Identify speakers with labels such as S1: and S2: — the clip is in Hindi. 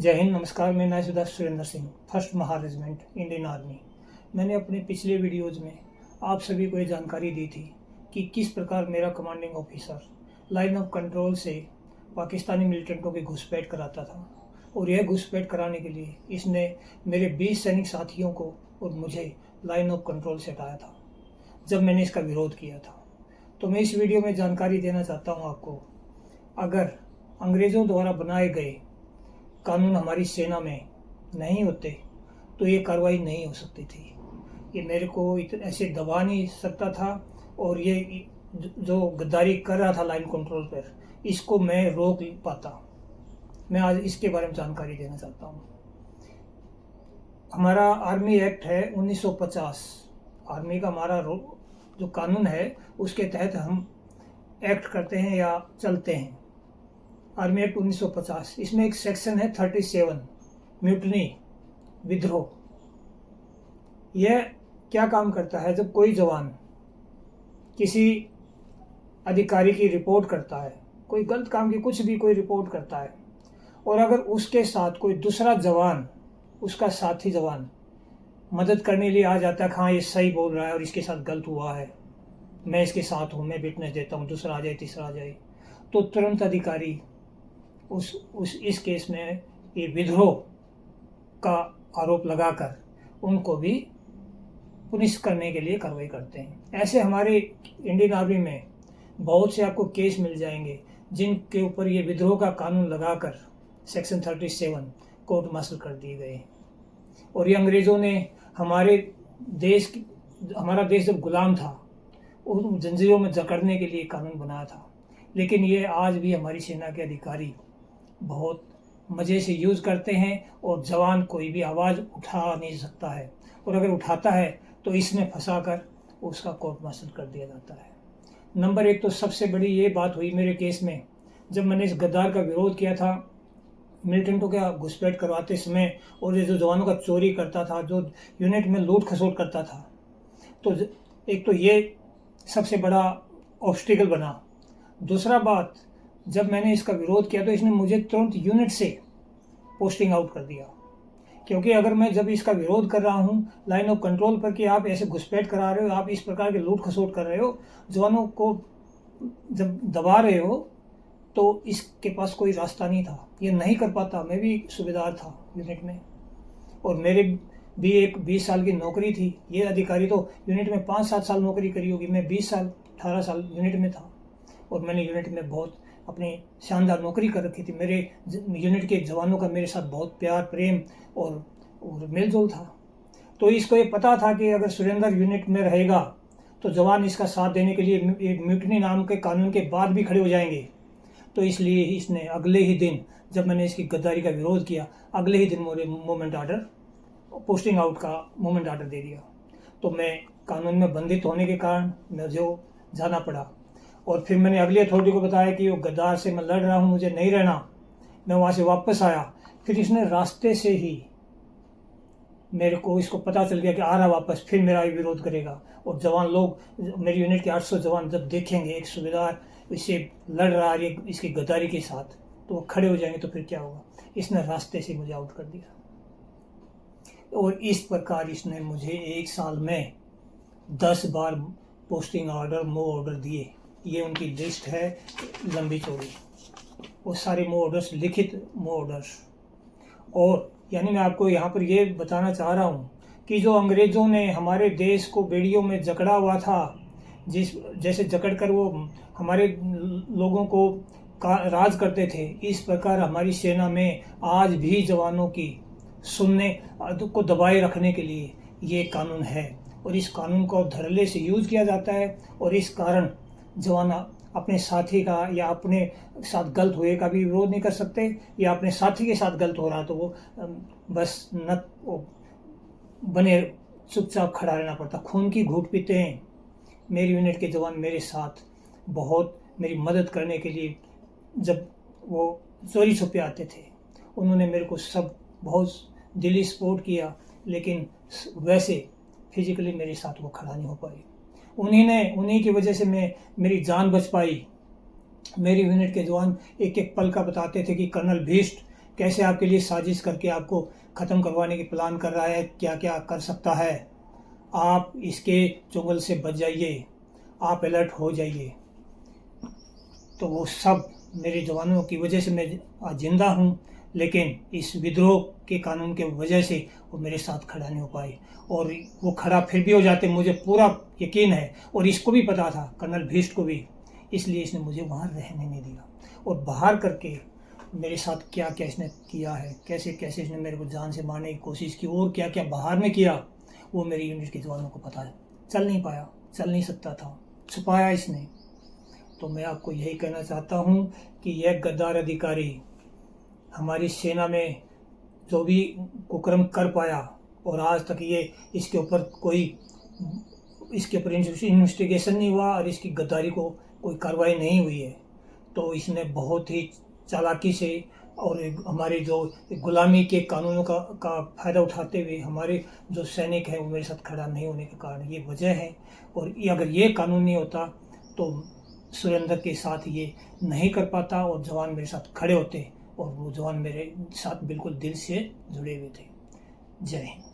S1: जय हिंद, नमस्कार। मैं नायब Surendra Singh, first Mahar regiment, Indian army. मैंने अपने पिछले वीडियोज़ में आप सभी को ये जानकारी दी थी कि किस प्रकार मेरा commanding officer line of control से पाकिस्तानी मिलिटेंटों की घुसपैठ कराता था, और यह घुसपैठ कराने के लिए इसने मेरे 20 सैनिक साथियों को और मुझे लाइन ऑफ कंट्रोल से हटाया था जब मैंने इसका विरोध किया था। तो मैं इस वीडियो में जानकारी देना चाहता हूँ आपको, अगर अंग्रेज़ों द्वारा बनाए गए कानून हमारी सेना में नहीं होते तो ये कार्रवाई नहीं हो सकती थी। ये मेरे को ऐसे दबा नहीं सकता था, और ये जो गद्दारी कर रहा था लाइन कंट्रोल पर, इसको मैं रोक पाता। मैं आज इसके बारे में जानकारी देना चाहता हूँ। हमारा आर्मी एक्ट है 1950। आर्मी का हमारा जो कानून है उसके तहत हम एक्ट करते हैं या चलते हैं। आर्मी एक्ट 1950, इसमें एक सेक्शन है 37, म्यूटनी, विद्रोह। यह क्या काम करता है? जब कोई जवान किसी अधिकारी की रिपोर्ट करता है, कोई गलत काम की कुछ भी कोई रिपोर्ट करता है, और अगर उसके साथ कोई दूसरा जवान, उसका साथी जवान मदद करने के लिए आ जाता है, हाँ ये सही बोल रहा है और इसके साथ गलत हुआ है, मैं इसके साथ हूँ, मैं विटनेस देता हूँ, दूसरा आ जाए, तीसरा आ जाए, तो तुरंत अधिकारी इस केस में ये विद्रोह का आरोप लगाकर उनको भी पुनिश करने के लिए कार्रवाई करते हैं। ऐसे हमारे इंडियन आर्मी में बहुत से आपको केस मिल जाएंगे जिनके ऊपर ये विद्रोह का कानून लगाकर सेक्शन 37 कोर्ट मार्शल कर दिए गए। और ये अंग्रेज़ों ने हमारा देश जब गुलाम था उन जंजीरों में जकड़ने के लिए कानून बनाया था, लेकिन ये आज भी हमारी सेना के अधिकारी बहुत मज़े से यूज़ करते हैं, और जवान कोई भी आवाज़ उठा नहीं सकता है, और अगर उठाता है तो इसमें फंसाकर उसका कोर्ट मार्शल कर दिया जाता है। नंबर एक तो सबसे बड़ी ये बात हुई मेरे केस में, जब मैंने इस गद्दार का विरोध किया था मिलिटेंटों का घुसपैठ करवाते समय, और ये जो जवानों का चोरी करता था, जो यूनिट में लूट खसोट करता था, तो एक तो ये सबसे बड़ा ऑब्स्टिकल बना। दूसरा बात, जब मैंने इसका विरोध किया तो इसने मुझे तुरंत यूनिट से पोस्टिंग आउट कर दिया, क्योंकि अगर मैं जब इसका विरोध कर रहा हूँ लाइन ऑफ कंट्रोल पर कि आप ऐसे घुसपैठ करा रहे हो, आप इस प्रकार के लूट खसोट कर रहे हो, जवानों को जब दबा रहे हो, तो इसके पास कोई रास्ता नहीं था, ये नहीं कर पाता। मैं भी सूबेदार था यूनिट में, और मेरे भी एक 20 साल की नौकरी थी। ये अधिकारी तो यूनिट में 5-7 साल नौकरी करी होगी, मैं 20 साल 18 साल यूनिट में था, और मैंने यूनिट में बहुत अपनी शानदार नौकरी कर रखी थी। मेरे यूनिट के जवानों का मेरे साथ बहुत प्यार, प्रेम और मेलजोल था। तो इसको ये पता था कि अगर सुरेंद्र यूनिट में रहेगा तो जवान इसका साथ देने के लिए एक म्यूटनी नाम के कानून के बाद भी खड़े हो जाएंगे। तो इसलिए इसने अगले ही दिन, जब मैंने इसकी गद्दारी का विरोध किया, अगले ही दिन मुझे मूवमेंट आर्डर, पोस्टिंग आउट का मूवमेंट आर्डर दे दिया। तो मैं कानून में बंधित होने के कारण मुझे जाना पड़ा, और फिर मैंने अगली अथॉरिटी को बताया कि वो गद्दार से मैं लड़ रहा हूँ, मुझे नहीं रहना। मैं वहाँ से वापस आया, फिर इसने रास्ते से ही मेरे को इसको पता चल गया कि आ रहा वापस, फिर मेरा ये विरोध करेगा। और जवान लोग, मेरी यूनिट के 800 जवान जब देखेंगे एक सूबेदार इससे लड़ रहा है इसकी गद्दारी के साथ, तो वो खड़े हो जाएंगे, तो फिर क्या होगा। इसने रास्ते से मुझे आउट कर दिया, और इस प्रकार इसने मुझे 1 साल में 10 बार पोस्टिंग ऑर्डर, मूव ऑर्डर दिए। ये उनकी लिस्ट है लंबी चौड़ी, वो सारे मूव ऑर्डर्स, लिखित मूव ऑर्डर्स। और यानी मैं आपको यहाँ पर ये बताना चाह रहा हूँ कि जो अंग्रेज़ों ने हमारे देश को बेड़ियों में जकड़ा हुआ था, जैसे जकड़ कर वो हमारे लोगों को राज करते थे, इस प्रकार हमारी सेना में आज भी जवानों की सुनने को दबाए रखने के लिए ये कानून है, और इस कानून को धड़ल्ले से यूज़ किया जाता है। और इस कारण जवान अपने साथी का या अपने साथ गलत हुए का भी विरोध नहीं कर सकते, या अपने साथी के साथ गलत हो रहा तो वो बस बने चुपचाप खड़ा रहना पड़ता। खून की घूंट पीते हैं। मेरी यूनिट के जवान मेरे साथ बहुत मेरी मदद करने के लिए, जब वो चोरी छुपे आते थे, उन्होंने मेरे को सब बहुत दिली सपोर्ट किया, लेकिन वैसे फिजिकली मेरे साथ वो खड़ा नहीं हो पाई। उन्हीं की वजह से मेरी जान बच पाई। मेरी यूनिट के जवान एक एक पल का बताते थे कि कर्नल भीष्ट कैसे आपके लिए साजिश करके आपको ख़त्म करवाने की प्लान कर रहा है, क्या क्या कर सकता है। आप इसके चुंगल से बच जाइए, आप अलर्ट हो जाइए। तो वो सब मेरे जवानों की वजह से मैं आज जिंदा हूँ, लेकिन इस विद्रोह के कानून के वजह से वो मेरे साथ खड़ा नहीं हो पाए। और वो खड़ा फिर भी हो जाते, मुझे पूरा यकीन है, और इसको भी पता था, कर्नल भीष्ट को भी, इसलिए इसने मुझे वहाँ रहने नहीं दिया। और बाहर करके मेरे साथ क्या क्या इसने किया है, कैसे कैसे इसने मेरे को जान से मारने की कोशिश की, और क्या क्या बाहर में किया, वो मेरी यूनिट के जवानों को पता है। चल नहीं पाया, चल नहीं सकता था, छुपाया इसने। तो मैं आपको यही कहना चाहता हूँ कि यह गद्दार अधिकारी हमारी सेना में जो भी कुकर्म कर पाया, और आज तक ये इसके ऊपर इन्वेस्टिगेशन नहीं हुआ और इसकी गद्दारी को कोई कार्रवाई नहीं हुई है। तो इसने बहुत ही चालाकी से और हमारे जो गुलामी के कानूनों का फ़ायदा उठाते हुए हमारे जो सैनिक हैं वो मेरे साथ खड़ा नहीं होने के कारण ये वजह है। और अगर ये कानून नहीं होता तो सुरेंद्र के साथ ये नहीं कर पाता, और जवान मेरे साथ खड़े होते, और वो जवान मेरे साथ बिल्कुल दिल से जुड़े हुए थे। जय हिंद।